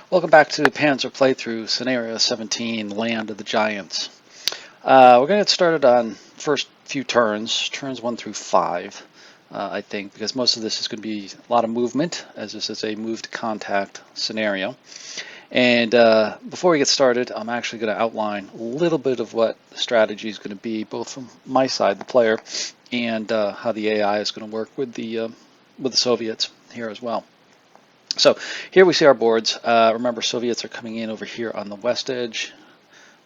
Welcome back to Panzer Playthrough, Scenario 17, Land of the Giants. We're going to get started on first few turns 1 through 5, I think, because most of this is going to be a lot of movement, as this is a moved contact scenario. And before we get started, I'm actually going to outline a little bit of what the strategy is going to be, both from my side, the player, and how the AI is going to work with the Soviets here as well. So here we see our boards. Remember, Soviets are coming in over here on the west edge.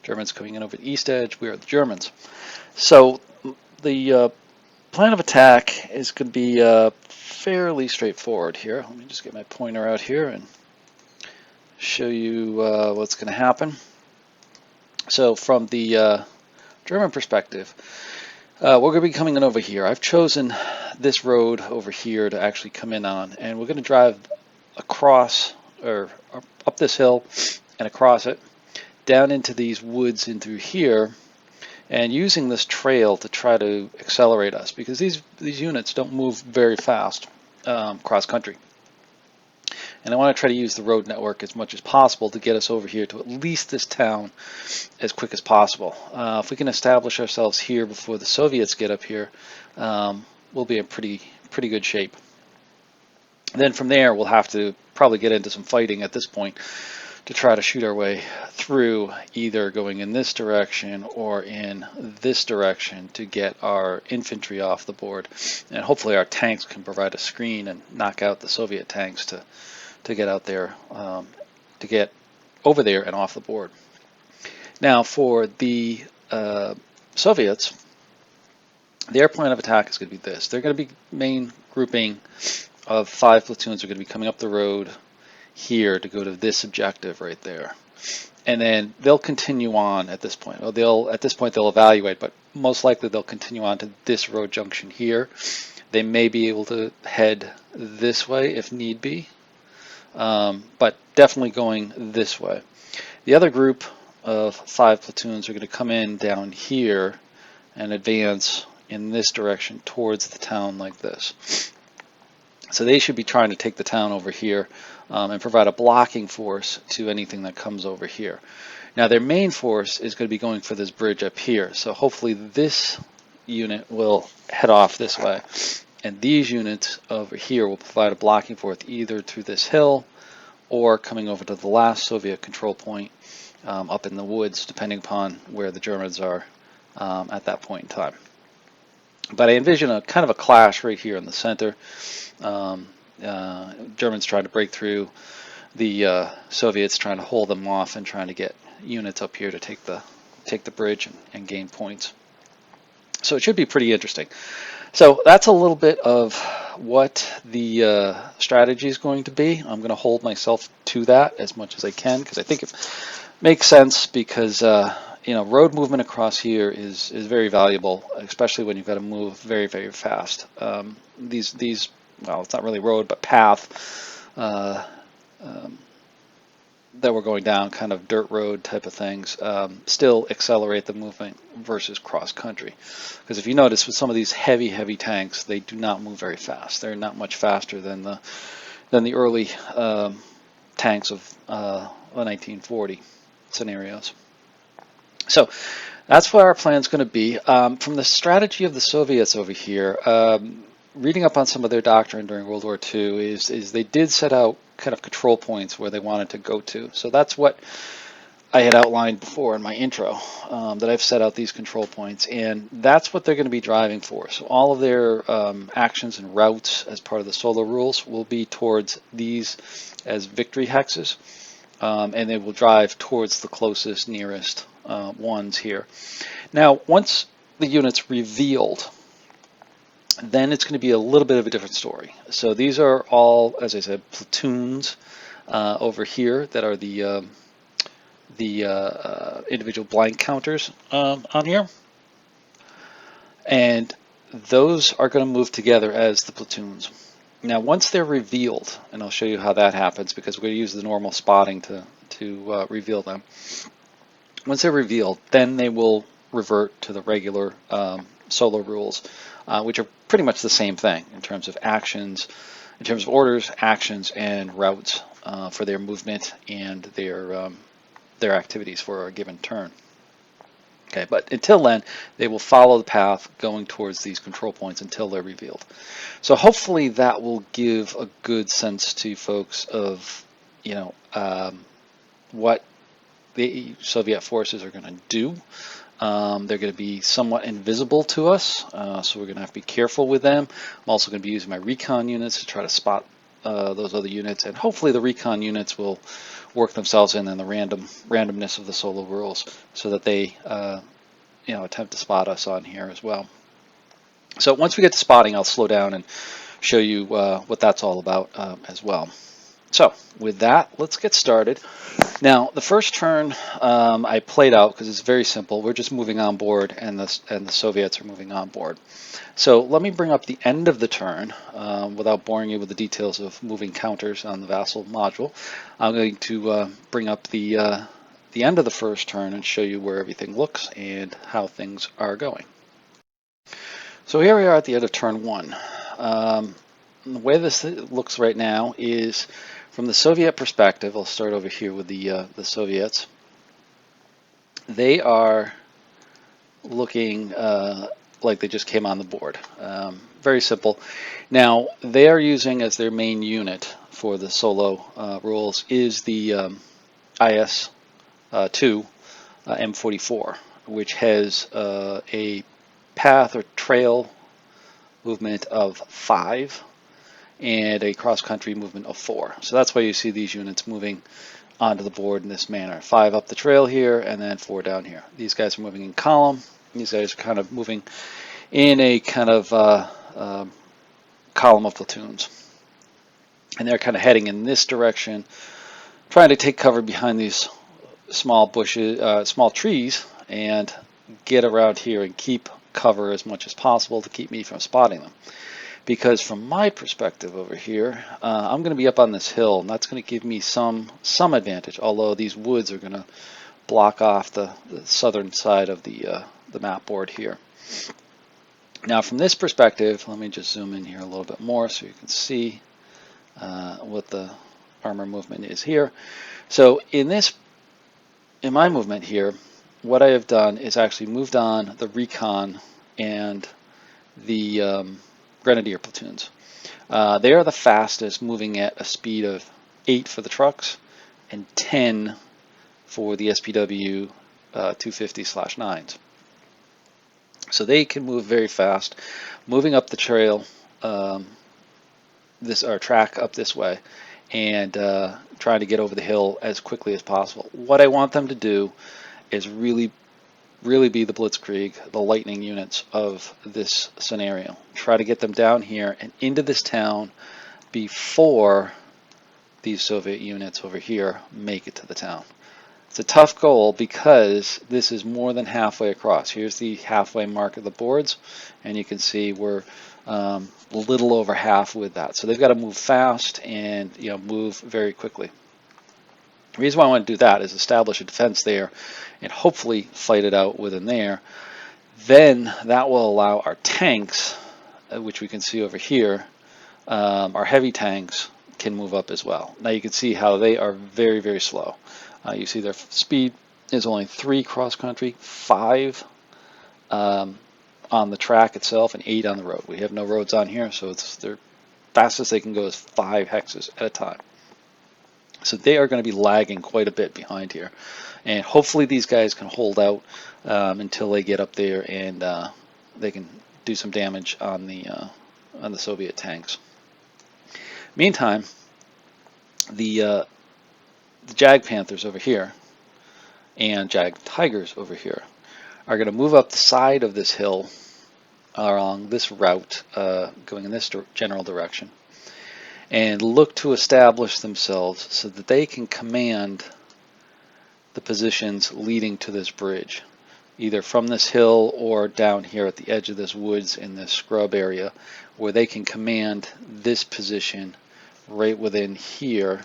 Germans coming in over the east edge. We are the Germans. So the plan of attack is going to be fairly straightforward here. Let me just get my pointer out here and show you what's going to happen. So from the German perspective, we're going to be coming in over here. I've chosen this road over here to actually come in on, and we're going to drive across or up this hill and across it down into these woods in through here, and using this trail to try to accelerate us, because these units don't move very fast cross country, and I want to try to use the road network as much as possible to get us over here to at least this town as quick as possible. If we can establish ourselves here before the Soviets get up here, we'll be in pretty good shape. Then from there, we'll have to probably get into some fighting at this point to try to shoot our way through, either going in this direction or in this direction to get our infantry off the board. And hopefully our tanks can provide a screen and knock out the Soviet tanks to get out there, to get over there and off the board. Now for the Soviets, their plan of attack is going to be this. They're going to be main grouping of 5 platoons are going to be coming up the road here to go to this objective right there, and then they'll continue on at this point. Well, at this point they'll evaluate, but most likely they'll continue on to this road junction here. They may be able to head this way if need be, but definitely going this way. The other group of 5 platoons are going to come in down here and advance in this direction towards the town like this. So they should be trying to take the town over here and provide a blocking force to anything that comes over here. Now their main force is going to be going for this bridge up here. So hopefully this unit will head off this way, and these units over here will provide a blocking force either through this hill or coming over to the last Soviet control point up in the woods, depending upon where the Germans are at that point in time. But I envision a kind of a clash right here in the center. Germans trying to break through, the Soviets trying to hold them off and trying to get units up here to take the bridge and gain points. So it should be pretty interesting. So that's a little bit of what the strategy is going to be. I'm going to hold myself to that as much as I can, because I think it makes sense, because road movement across here is very valuable, especially when you've got to move very fast. These well, it's not really road, but path that we're going down, kind of dirt road type of things, still accelerate the movement versus cross country. Because if you notice, with some of these heavy tanks, they do not move very fast. They're not much faster than the early tanks of the 1940 scenarios. So that's what our plan is going to be. From the strategy of the Soviets over here, reading up on some of their doctrine during World War II, is they did set out kind of control points where they wanted to go to. So that's what I had outlined before in my intro, that I've set out these control points, and that's what they're going to be driving for. So all of their actions and routes as part of the solo rules will be towards these as victory hexes, and they will drive towards the closest, nearest ones here. Now, once the unit's revealed, then it's going to be a little bit of a different story. So these are all, as I said, platoons over here that are the individual blank counters on here, and those are going to move together as the platoons. Now once they're revealed, and I'll show you how that happens, because we're going to use the normal spotting to reveal them. Once they're revealed, then they will revert to the regular solo rules, which are pretty much the same thing in terms of actions, in terms of orders, actions, and routes for their movement and their activities for a given turn. Okay, but until then, they will follow the path going towards these control points until they're revealed. So hopefully that will give a good sense to folks of, what the Soviet forces are going to do. They're going to be somewhat invisible to us, so we're going to have to be careful with them. I'm also going to be using my recon units to try to spot those other units, and hopefully the recon units will work themselves in the randomness of the solo rules, so that they attempt to spot us on here as well. So once we get to spotting, I'll slow down and show you what that's all about as well. So with that, let's get started. Now, the first turn I played out because it's very simple. We're just moving on board, and the Soviets are moving on board. So let me bring up the end of the turn without boring you with the details of moving counters on the vassal module. I'm going to bring up the end of the first turn and show you where everything looks and how things are going. So here we are at the end of turn 1. The way this looks right now is from the Soviet perspective. I'll start over here with the Soviets. They are looking like they just came on the board. Very simple. Now, they are using as their main unit for the solo rules is the IS-2 M44, which has a path or trail movement of 5 and a cross-country movement of 4. So that's why you see these units moving onto the board in this manner. 5 up the trail here and then 4 down here. These guys are moving in column. These guys are kind of moving in a kind of column of platoons. And they're kind of heading in this direction, trying to take cover behind these small bushes, small trees, and get around here and keep cover as much as possible to keep me from spotting them. Because from my perspective over here, I'm going to be up on this hill, and that's going to give me some advantage, although these woods are going to block off the southern side of the map board here. Now from this perspective, let me just zoom in here a little bit more so you can see what the armor movement is here. So in my movement here, what I have done is actually moved on the recon and the grenadier platoons. They are the fastest, moving at a speed of 8 for the trucks and 10 for the SPW 250/9s. So they can move very fast, moving up the trail, track up this way, and trying to get over the hill as quickly as possible. What I want them to do is really be the blitzkrieg, the lightning units of this scenario. Try to get them down here and into this town before these Soviet units over here make it to the town. It's a tough goal because this is more than halfway across. Here's the halfway mark of the boards, and you can see we're a little over half with that. So they've got to move fast and move very quickly. The reason why I want to do that is establish a defense there and hopefully fight it out within there. Then that will allow our tanks, which we can see over here, our heavy tanks can move up as well. Now you can see how they are very, very slow. You see their speed is only 3 cross-country, 5 on the track itself, and 8 on the road. We have no roads on here, so their fastest they can go is 5 hexes at a time. So they are going to be lagging quite a bit behind here. And hopefully these guys can hold out until they get up there and they can do some damage on the Soviet tanks. Meantime, the Jag Panthers over here and Jag Tigers over here are going to move up the side of this hill along this route, going in this general direction, and look to establish themselves so that they can command the positions leading to this bridge, either from this hill or down here at the edge of this woods in this scrub area, where they can command this position right within here.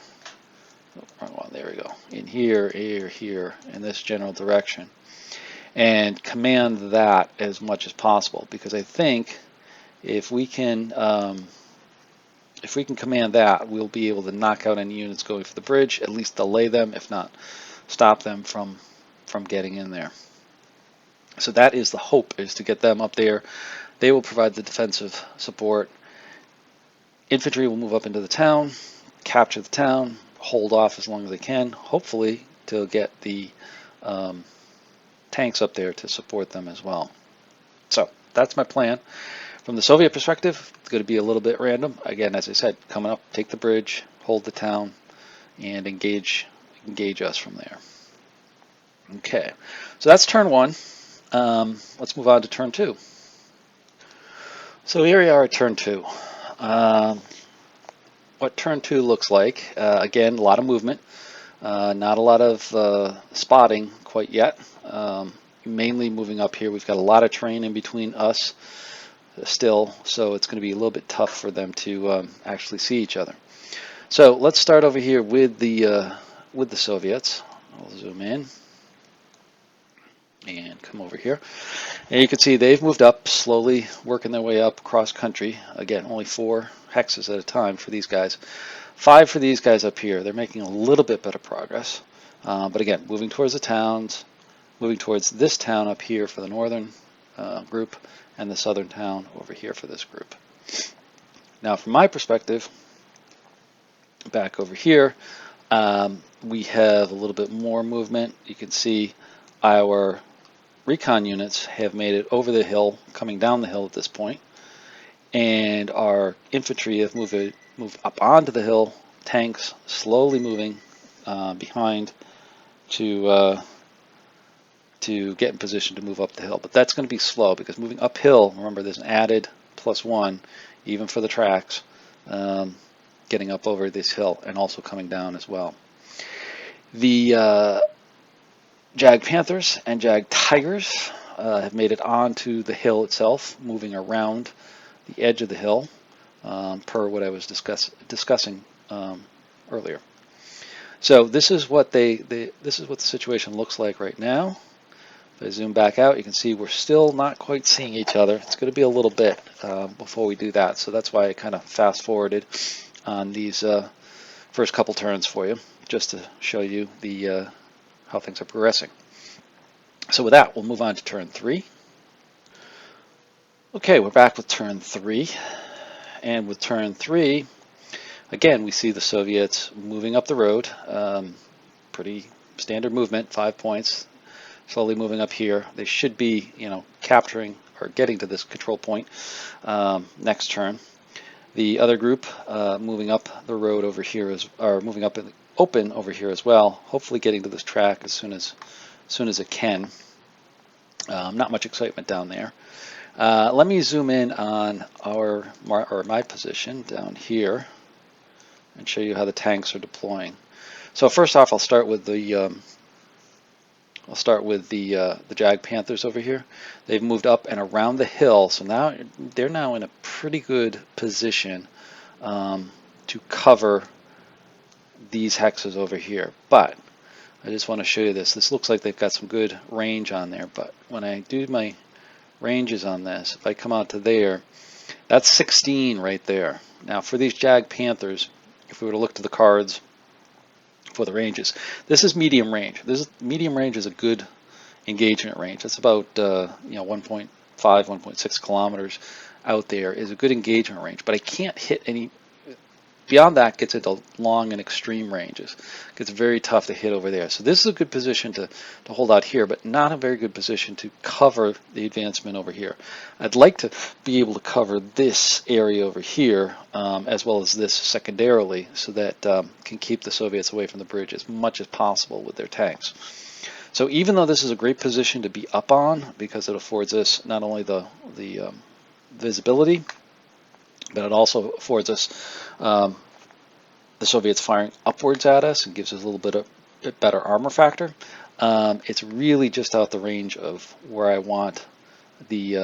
Oh, there we go. In here, here, in this general direction, and command that as much as possible, because I think if we can If we can command that, we'll be able to knock out any units going for the bridge, at least delay them, if not stop them from getting in there. So that is the hope, is to get them up there. They will provide the defensive support. Infantry will move up into the town, capture the town, hold off as long as they can, hopefully to get the tanks up there to support them as well. So that's my plan. From the Soviet perspective, it's going to be a little bit random. Again, as I said, coming up, take the bridge, hold the town, and engage us from there. Okay, so that's turn one. Let's move on to turn two. So here we are at turn two. What turn two looks like, again, a lot of movement, not a lot of spotting quite yet. Mainly moving up here. We've got a lot of terrain in between us still, so it's going to be a little bit tough for them to actually see each other. So let's start over here with the Soviets. I'll zoom in and come over here, and you can see they've moved up, slowly working their way up across country. Again, only 4 hexes at a time for these guys, 5 for these guys up here. They're making a little bit better progress, but again, moving towards the towns, moving towards this town up here for the northern group, and the southern town over here for this group. Now, from my perspective, back over here, we have a little bit more movement. You can see our recon units have made it over the hill, coming down the hill at this point, and our infantry have moved up onto the hill, tanks slowly moving behind to get in position to move up the hill. But that's going to be slow, because moving uphill, remember, there's an added +1 even for the tracks, getting up over this hill and also coming down as well. The Jag Panthers and Jag Tigers have made it onto the hill itself, moving around the edge of the hill, per what I was discussing earlier. So this is what this is what the situation looks like right now. If I zoom back out, you can see we're still not quite seeing each other. It's going to be a little bit before we do that, so that's why I kind of fast forwarded on these first couple turns for you, just to show you the how things are progressing. So with that, we'll move on to turn 3. Okay, we're back with turn 3, and with turn 3, again, we see the Soviets moving up the road. Pretty standard movement, 5 points, slowly moving up here. They should be, capturing or getting to this control point next turn. The other group moving up the road over here, moving up in the open over here as well, hopefully getting to this track as soon as it can. Not much excitement down there. Let me zoom in on my position down here and show you how the tanks are deploying. So first off, I'll start with the Jag Panthers over here. They've moved up and around the hill, so now they're in a pretty good position to cover these hexes over here. But I just want to show you this. This looks like they've got some good range on there, but when I do my ranges on this, if I come out to there, that's 16 right there. Now for these Jag Panthers, if we were to look to the cards for the ranges, this is medium range. Medium range is a good engagement range. That's about 1.5, 1.6 kilometers out there is a good engagement range, but I can't hit any beyond that. Gets into long and extreme ranges. Gets very tough to hit over there. So this is a good position to hold out here, but not a very good position to cover the advancement over here. I'd like to be able to cover this area over here as well as this secondarily, so that can keep the Soviets away from the bridge as much as possible with their tanks. So even though this is a great position to be up on, because it affords us not only the visibility, but it also affords us the Soviets firing upwards at us and gives us a little bit better armor factor. It's really just out the range of where I want these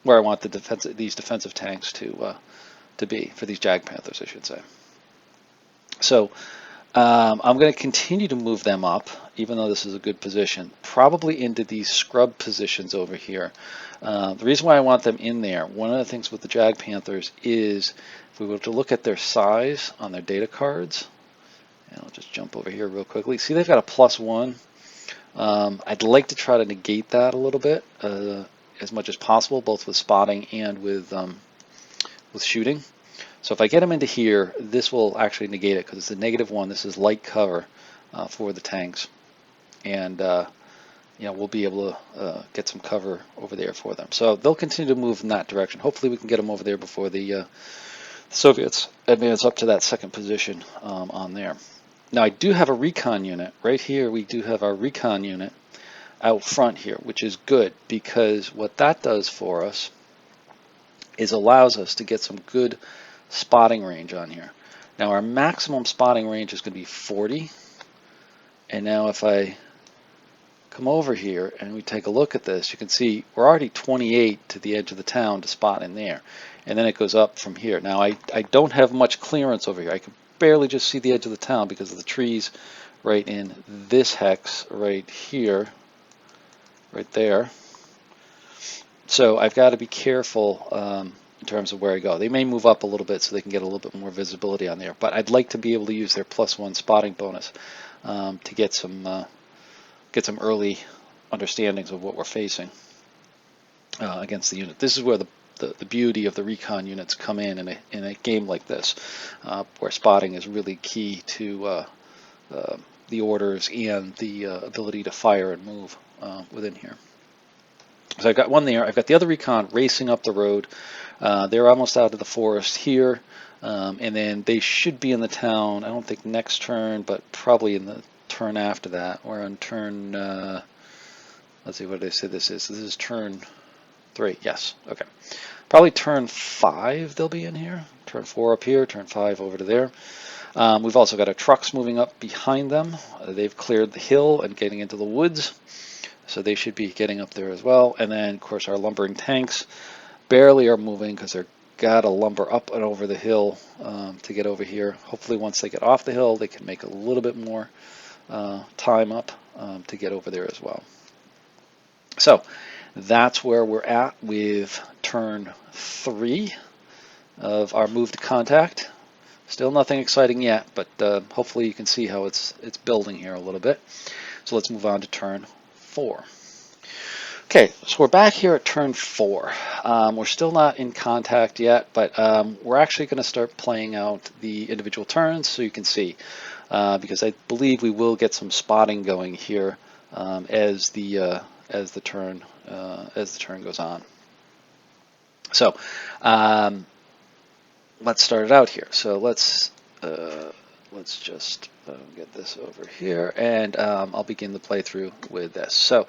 defensive tanks to be, for these Jag Panthers, I should say. So I'm going to continue to move them up, even though this is a good position, probably into these scrub positions over here. The reason why I want them in there, one of the things with the Jag Panthers is, if we were to look at their size on their data cards, and I'll just jump over here real quickly. See, they've got a +1. I'd like to try to negate that a little bit, as much as possible, both with spotting and with shooting. So if I get them into here, this will actually negate it because it's a -1. This is light cover for the tanks, and we'll be able to get some cover over there for them. So they'll continue to move in that direction. Hopefully we can get them over there before the Soviets advance up to that second position on there. Now I do have a recon unit right here. We do have our recon unit out front here, which is good because what that does for us is allows us to get some good spotting range on here. Now our maximum spotting range is going to be 40, and now if I come over here and we take a look at this, you can see we're already 28 to the edge of the town to spot in there, and then it goes up from here. Now I don't have much clearance over here. I can barely just see the edge of the town because of the trees right in this hex right here, right there. So I've got to be careful in terms of where I go. They may move up a little bit so they can get a little bit more visibility on there, but I'd like to be able to use their +1 spotting bonus to get some early understandings of what we're facing against the unit. This is where the beauty of the recon units come in a game like this, where spotting is really key to the orders and the ability to fire and move within here. So I've got one there. I've got the other recon racing up the road. They're almost out of the forest here, and then they should be in the town. I don't think next turn, but probably in the turn after that. We're on turn, let's see, what did I say this is? This is turn 3, yes, okay. Probably turn 5 they'll be in here. Turn 4 up here, turn 5 over to there. We've also got our trucks moving up behind them. They've cleared the hill and getting into the woods, so they should be getting up there as well. And then, of course, our lumbering tanks barely are moving because they're got to lumber up and over the hill to get over here. Hopefully once they get off the hill, they can make a little bit more time up to get over there as well. So that's where we're at with turn 3 of our move to contact. Still nothing exciting yet, but hopefully you can see how it's building here a little bit. So let's move on to turn 4. Okay, so we're back here at turn 4. We're still not in contact yet, but we're actually going to start playing out the individual turns so you can see, because I believe we will get some spotting going here as the turn goes on. So let's start it out here. So let's just get this over here, and I'll begin the playthrough with this. So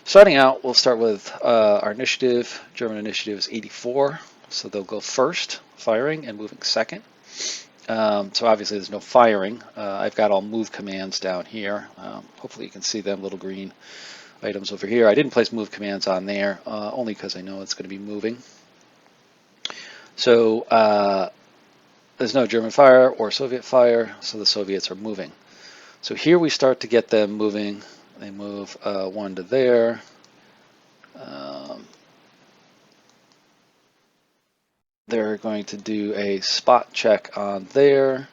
starting out, we'll start with our initiative. German initiative is 84, so they'll go first, firing, and moving second. So obviously there's no firing. I've got all move commands down here. Hopefully you can see them little green items over here. I didn't place move commands on there, only because I know it's going to be moving. So there's no German fire or Soviet fire, so the Soviets are moving. So here we start to get them moving. They move 1 to there. They're going to do a spot check on there.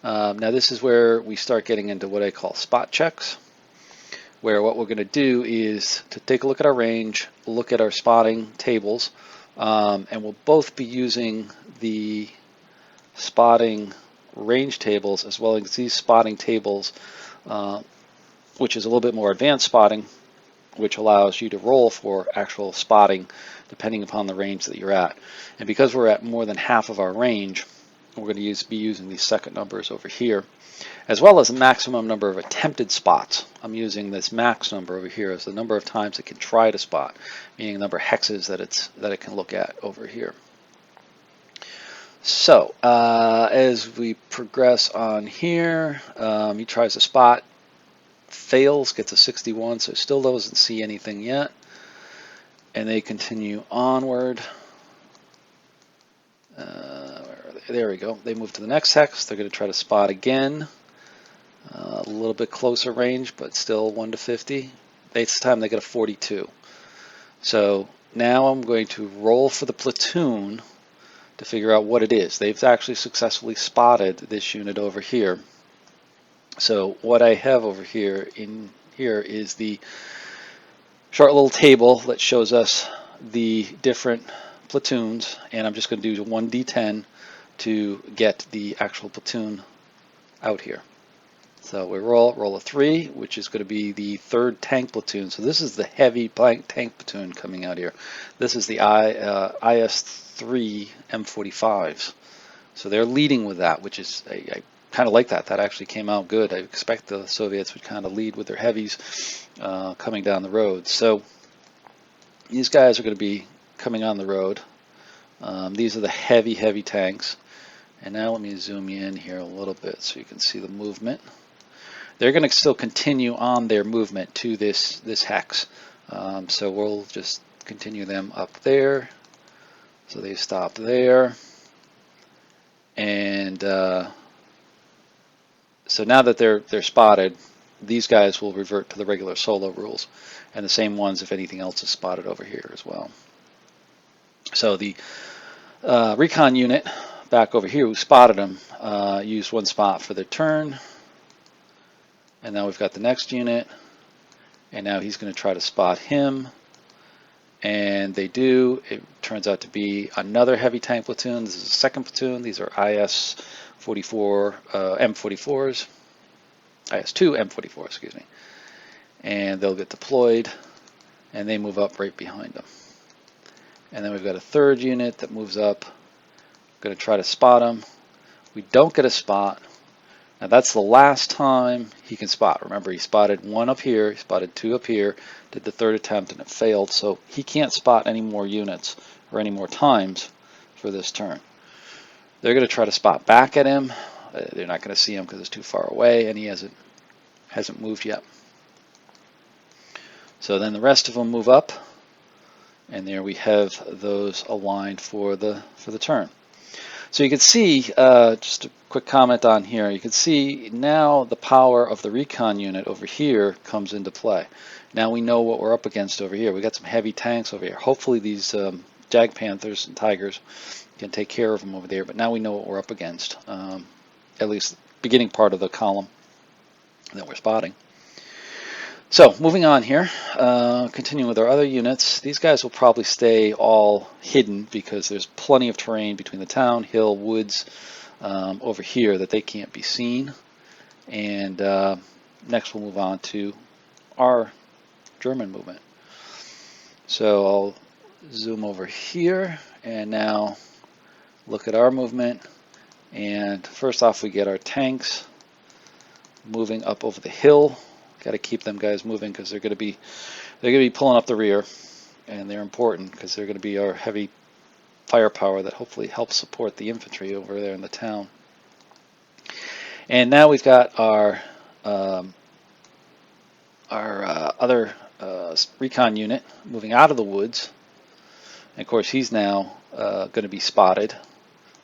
Now this is where we start getting into what I call spot checks, where what we're going to do is to take a look at our range, look at our spotting tables, and we'll both be using the spotting range tables as well as these spotting tables, which is a little bit more advanced spotting, which allows you to roll for actual spotting depending upon the range that you're at. And because we're at more than half of our range, we're going to be using these second numbers over here, as well as the maximum number of attempted spots. I'm using this max number over here as the number of times it can try to spot, meaning the number of hexes that it can look at over here. So as we progress on here, he tries to spot, fails, gets a 61, so still doesn't see anything yet. And they continue onward. There we go. They move to the next hex. They're going to try to spot again. A little bit closer range, but still 1 to 50. This time they get a 42. So now I'm going to roll for the platoon to figure out what it is. They've actually successfully spotted this unit over here. So what I have over here is the short little table that shows us the different platoons, and I'm just going to do 1d10 to get the actual platoon out here. So we roll a 3, which is going to be the 3rd tank platoon. So this is the heavy tank platoon coming out here. This is the IS-3 M45s. So they're leading with that, which is, I kind of like that. That actually came out good. I expect the Soviets would kind of lead with their heavies coming down the road. So these guys are going to be coming on the road. These are the heavy tanks. And now let me zoom you in here a little bit so you can see the movement. They're going to still continue on their movement to this hex. So we'll just continue them up there. So they stop there. And so now that they're spotted, these guys will revert to the regular solo rules, and the same ones if anything else is spotted over here as well. So the recon unit back over here who spotted them used 1 spot for their turn, and now we've got the next unit, and now he's going to try to spot him, and they do. It turns out to be another heavy tank platoon. This is a 2nd platoon. These are IS-44 M44s, IS-2 M44, excuse me, and they'll get deployed, and they move up right behind them. And then we've got a 3rd unit that moves up, going to try to spot him. We don't get a spot. Now that's the last time he can spot. Remember, he spotted 1 up here, he spotted 2 up here, did the 3rd attempt and it failed, so he can't spot any more units or any more times for this turn. They're going to try to spot back at him. They're not going to see him because it's too far away, and he hasn't moved yet. So then the rest of them move up, and there we have those aligned for the turn. So you can see, just a quick comment on here, you can see now the power of the recon unit over here comes into play. Now we know what we're up against over here. We got some heavy tanks over here. Hopefully these Jag Panthers and Tigers can take care of them over there, but now we know what we're up against, at least the beginning part of the column that we're spotting. So moving on here, continuing with our other units, these guys will probably stay all hidden because there's plenty of terrain between the town, hill, woods over here that they can't be seen. And next we'll move on to our German movement. So I'll zoom over here and now look at our movement. And first off, we get our tanks moving up over the hill. Got to keep them guys moving because they're going to be pulling up the rear, and they're important because they're going to be our heavy firepower that hopefully helps support the infantry over there in the town. And now we've got our other recon unit moving out of the woods. And of course, he's now going to be spotted.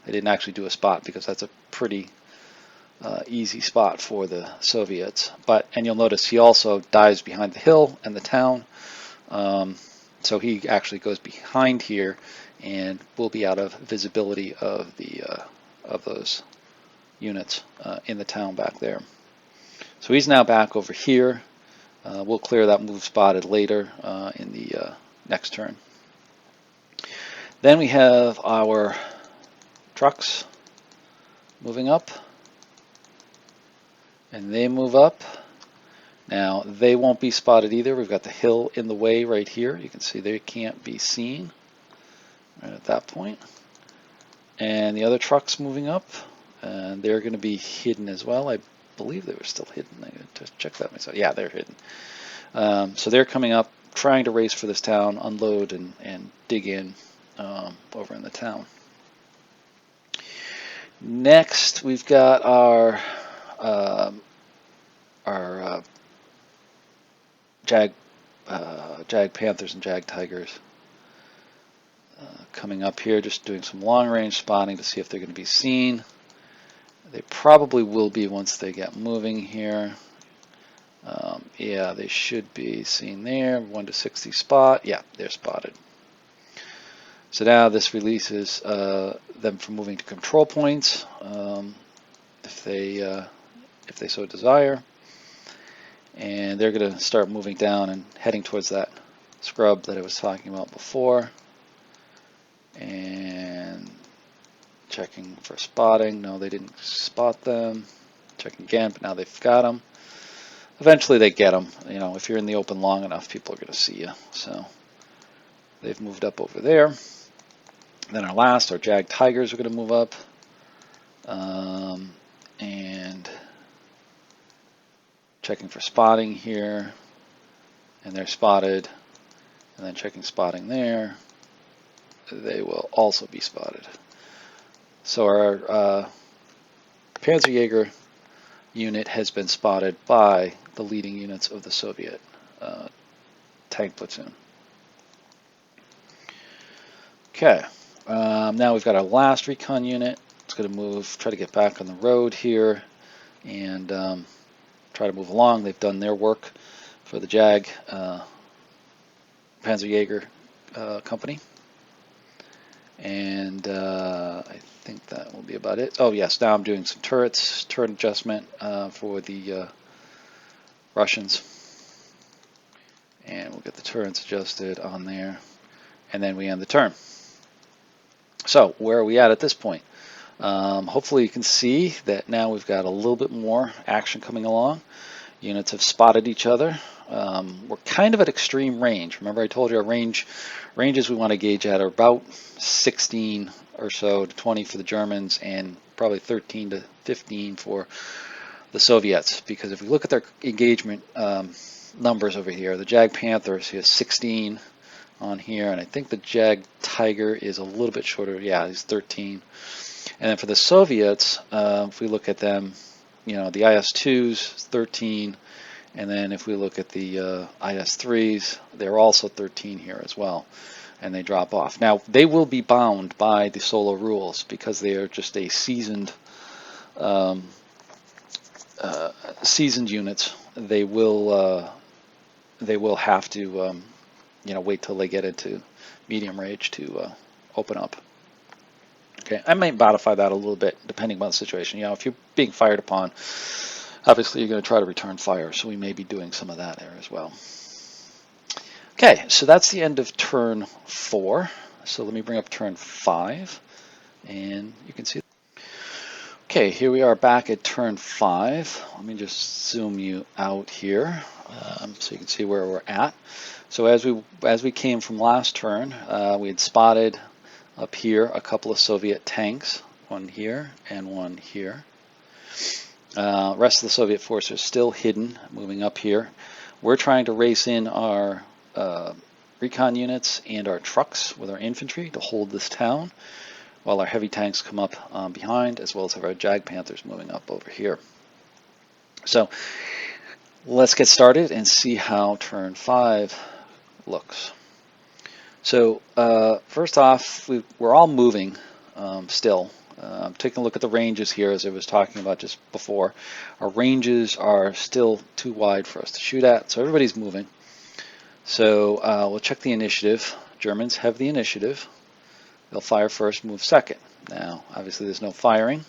They didn't actually do a spot because that's a pretty easy spot for the Soviets, and you'll notice he also dives behind the hill and the town, so he actually goes behind here and will be out of visibility of those units in the town back there. So he's now back over here. We'll clear that move spotted later in the next turn. Then we have our trucks moving up. And they move up. Now they won't be spotted either. We've got the hill in the way right here. You can see they can't be seen right at that point. And the other trucks moving up, and they're going to be hidden as well. I believe they were still hidden. I got to check that myself. Yeah, they're hidden. So they're coming up, trying to race for this town, unload and dig in over in the town. Next, we've got our Jag Panthers and Jag Tigers coming up here, just doing some long range spotting to see if they're going to be seen. They probably will be once they get moving here. Yeah, they should be seen there. 1 to 60 spot. Yeah, they're spotted. So now this releases them from moving to control points if they so desire, and they're going to start moving down and heading towards that scrub that I was talking about before, and checking for spotting. No, they didn't spot them. Checking again, but now they've got them. Eventually they get them. You know, if you're in the open long enough, people are going to see you. So they've moved up over there. Then our Jag Tigers are going to move up. And checking for spotting here. And they're spotted. And then checking spotting there. They will also be spotted. So our Panzerjäger unit has been spotted by the leading units of the Soviet tank platoon. Okay, now we've got our last recon unit. It's going to move, try to get back on the road here and try to move along. They've done their work for the Jag Panzerjäger company. And I think that will be about it. Oh yes, now I'm doing some turret adjustment for the Russians. And we'll get the turrets adjusted on there. And then we end the turn. So where are we at this point? Hopefully you can see that now we've got a little bit more action coming along. Units have spotted each other. We're kind of at extreme range. Remember I told you our ranges we want to gauge at are about 16 or so to 20 for the Germans and probably 13 to 15 for the Soviets. Because if we look at their engagement numbers over here, the Jag Panther has 16 on here, and I think the Jag Tiger is a little bit shorter. Yeah, he's 13. And then for the Soviets, if we look at them, you know, the IS-2s 13, and then if we look at the IS-3s, they're also 13 here as well, and they drop off. Now they will be bound by the solo rules because they are just a seasoned units. They will have to you know, wait till they get into medium range to open up. Okay, I might modify that a little bit depending on the situation. You know, if you're being fired upon, obviously you're going to try to return fire, so we may be doing some of that there as well. Okay, so that's the end of turn 4. So let me bring up turn 5, and you can see. Okay, here we are back at turn 5. Let me just zoom you out here so you can see where we're at. So as we came from last turn, we had spotted up here a couple of Soviet tanks, one here and one here. Rest of the Soviet force are still hidden, moving up here. We're trying to race in our recon units and our trucks with our infantry to hold this town, while our heavy tanks come up behind, as well as have our Jag Panthers moving up over here. So let's get started and see how turn 5 looks. So first off, we're all moving still. Taking a look at the ranges here, as I was talking about just before. Our ranges are still too wide for us to shoot at, so everybody's moving. So we'll check the initiative. Germans have the initiative. They'll fire first, move second. Now, obviously there's no firing,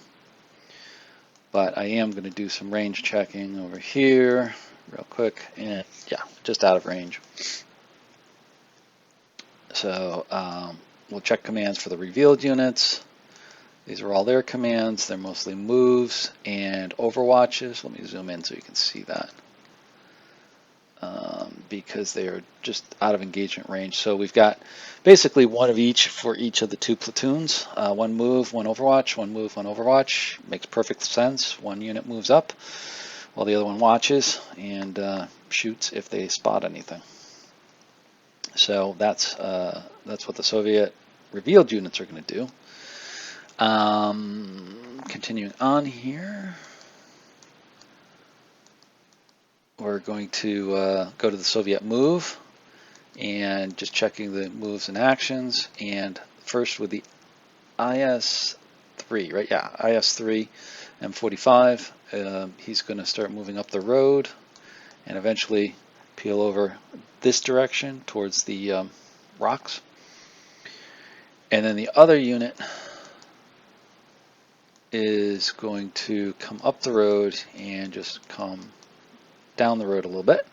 but I am going to do some range checking over here real quick, and yeah, just out of range. So we'll check commands for the revealed units. These are all their commands. They're mostly moves and overwatches. Let me zoom in so you can see that. Because they are just out of engagement range. So we've got basically one of each for each of the 2 platoons. One move, one overwatch, one move, one overwatch. Makes perfect sense. One unit moves up while the other one watches and shoots if they spot anything. So that's what the Soviet revealed units are going to do. Continuing on here, we're going to go to the Soviet move and just checking the moves and actions. And first with the IS-3, right? Yeah, IS-3 M45. He's going to start moving up the road and eventually peel over this direction towards the rocks. And then the other unit is going to come up the road and just come down the road a little bit.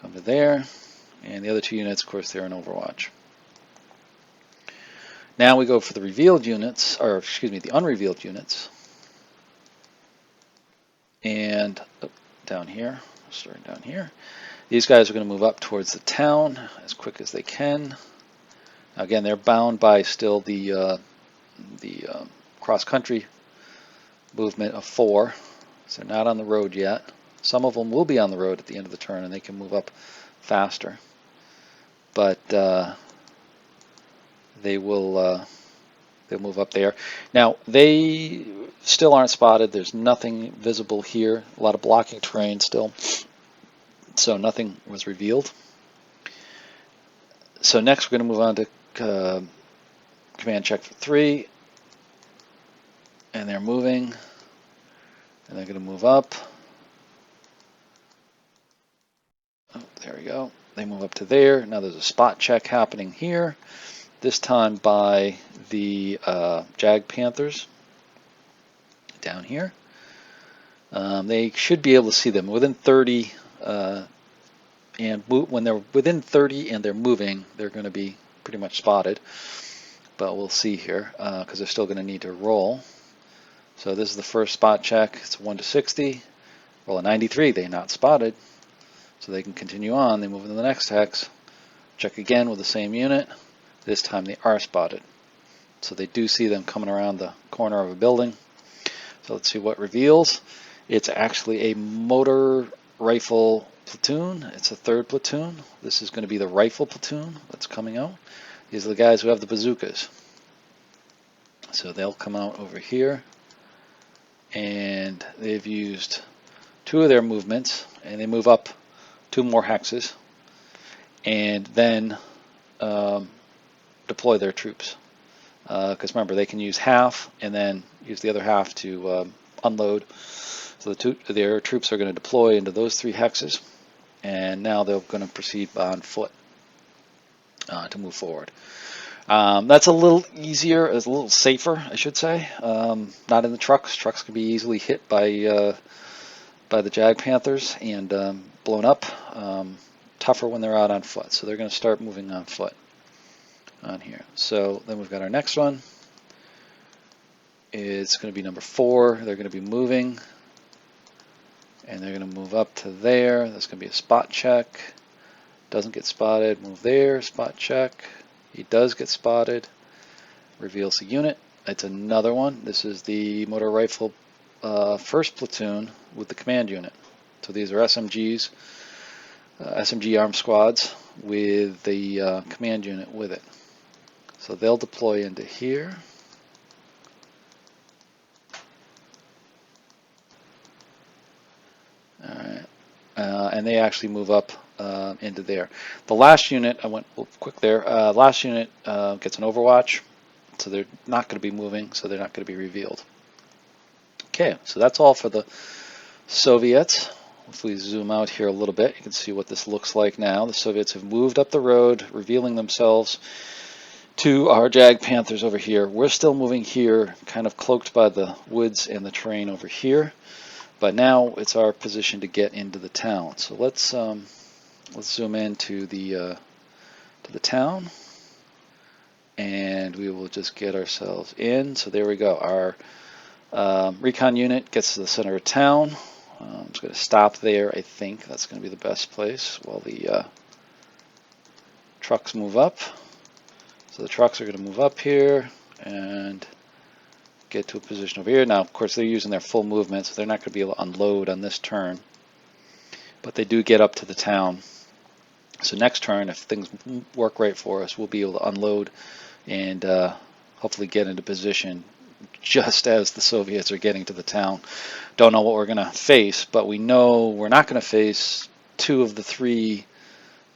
Come to there. And the other two units, of course, they're in Overwatch. Now we go for the revealed units, or excuse me, the unrevealed units. And down here, starting down here. These guys are going to move up towards the town as quick as they can. Now again, they're bound by still the cross-country movement of 4, so they're not on the road yet. Some of them will be on the road at the end of the turn, and they can move up faster. But they will they'll move up there. Now they still aren't spotted. There's nothing visible here. A lot of blocking terrain still, so nothing was revealed. So next we're going to move on to command check for 3, and they're moving, and they're going to move up. Oh, there we go. They move up to there. Now there's a spot check happening here, this time by the Jag Panthers down here. They should be able to see them within 30, and when they're within 30 and they're moving, they're going to be pretty much spotted. But we'll see here because they're still going to need to roll. So this is the first spot check. It's 1 to 60. Roll a 93. They're not spotted. So they can continue on. They move into the next hex. Check again with the same unit. This time they are spotted. So they do see them coming around the corner of a building. So let's see what reveals. It's actually a motor rifle platoon. It's a 3rd platoon. This is going to be the rifle platoon that's coming out. These are the guys who have the bazookas. So they'll come out over here. And they've used 2 of their movements. And they move up 2 more hexes. And then deploy their troops. Because remember, they can use half and then use the other half to unload. So their troops are going to deploy into those 3 hexes. And now they're going to proceed on foot to move forward. That's a little easier, it's a little safer, I should say. Not in the trucks. Trucks can be easily hit by the Jag Panthers and blown up. Tougher when they're out on foot. So they're going to start moving on foot on here. So then we've got our next one. It's going to be number 4. They're going to be moving. And they're going to move up to there. That's going to be a spot check. Doesn't get spotted. Move there. Spot check. He does get spotted. Reveals the unit. It's another one. This is the motor rifle 1st platoon with the command unit. So these are SMGs, SMG armed squads with the command unit with it. So they'll deploy into here. All right. And they actually move up into there. The last unit, I went quick there, last unit gets an overwatch, so they're not going to be moving, so they're not going to be revealed. Okay, so that's all for the Soviets. If we zoom out here a little bit, you can see what this looks like now. The Soviets have moved up the road, revealing themselves to our Jag Panthers over here. We're still moving here, kind of cloaked by the woods and the terrain over here. But now it's our position to get into the town. So let's zoom in to the town, and we will just get ourselves in. So there we go. Our recon unit gets to the center of town. I'm just going to stop there. I think that's going to be the best place while the trucks move up. So the trucks are going to move up here and get to a position over here. Now, of course, they're using their full movement, so they're not going to be able to unload on this turn. But they do get up to the town. So next turn, if things work right for us, we'll be able to unload and hopefully get into position just as the Soviets are getting to the town. Don't know what we're going to face, but we know we're not going to face 2 of the 3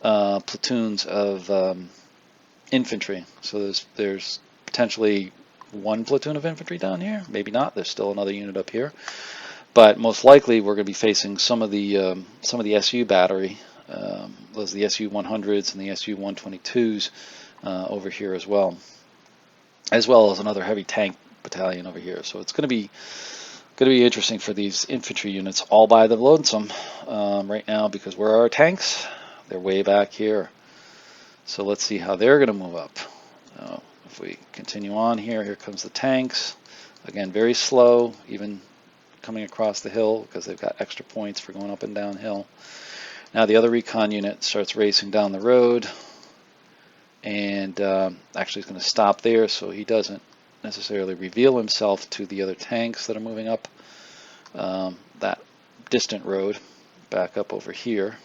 platoons of infantry. So there's potentially 1 platoon of infantry down here. Maybe not. There's still another unit up here. But most likely we're going to be facing some of the SU battery, those are the SU 100s and the SU 122s over here as well as another heavy tank battalion over here. So it's going to be interesting for these infantry units all by the lonesome right now, because where are our tanks? They're way back here. So let's see how they're going to move up. If we continue on here comes the tanks. Again, very slow, even coming across the hill, because they've got extra points for going up and downhill. Now the other recon unit starts racing down the road, and actually is going to stop there so he doesn't necessarily reveal himself to the other tanks that are moving up that distant road back up over here.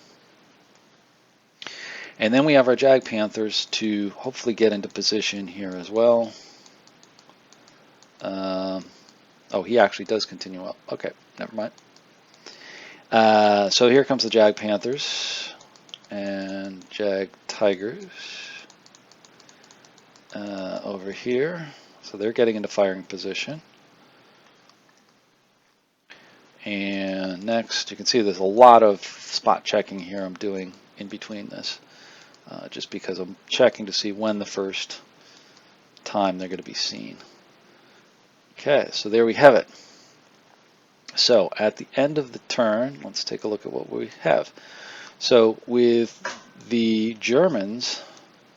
And then we have our Jag Panthers to hopefully get into position here as well. Oh, he actually does continue up. Okay, never mind. So here comes the Jag Panthers and Jag Tigers over here. So they're getting into firing position. And next, you can see there's a lot of spot checking here I'm doing in between this, just because I'm checking to see when the first time they're going to be seen. Okay, so there we have it. So at the end of the turn, let's take a look at what we have. So with the Germans,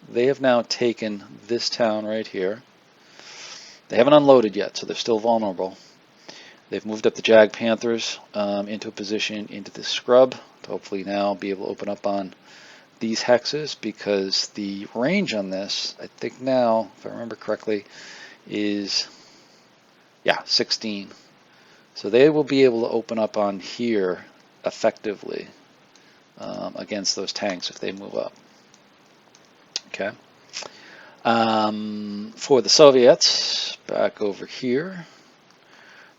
they have now taken this town right here. They haven't unloaded yet, so they're still vulnerable. They've moved up the Jag Panthers into a position into the scrub to hopefully now be able to open up on these hexes, because the range on this, I think now, if I remember correctly, is 16. So they will be able to open up on here effectively against those tanks if they move up. Okay. For the Soviets, back over here,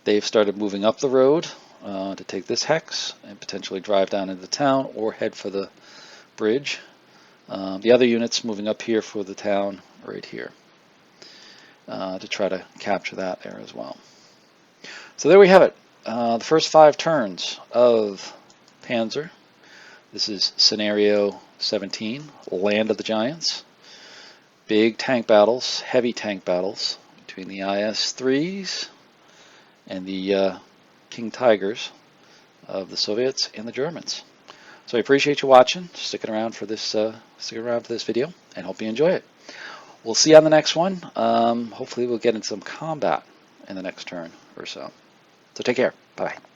they've started moving up the road to take this hex and potentially drive down into the town or head for the bridge. The other units moving up here for the town right here to try to capture that there as well. So there we have it. The first 5 turns of Panzer. This is scenario 17, Land of the Giants. Big tank battles, heavy tank battles between the IS-3s and the King Tigers of the Soviets and the Germans. So I appreciate you watching, sticking around for this video, and hope you enjoy it. We'll see you on the next one. Hopefully we'll get into some combat in the next turn or so. So take care. Bye-bye.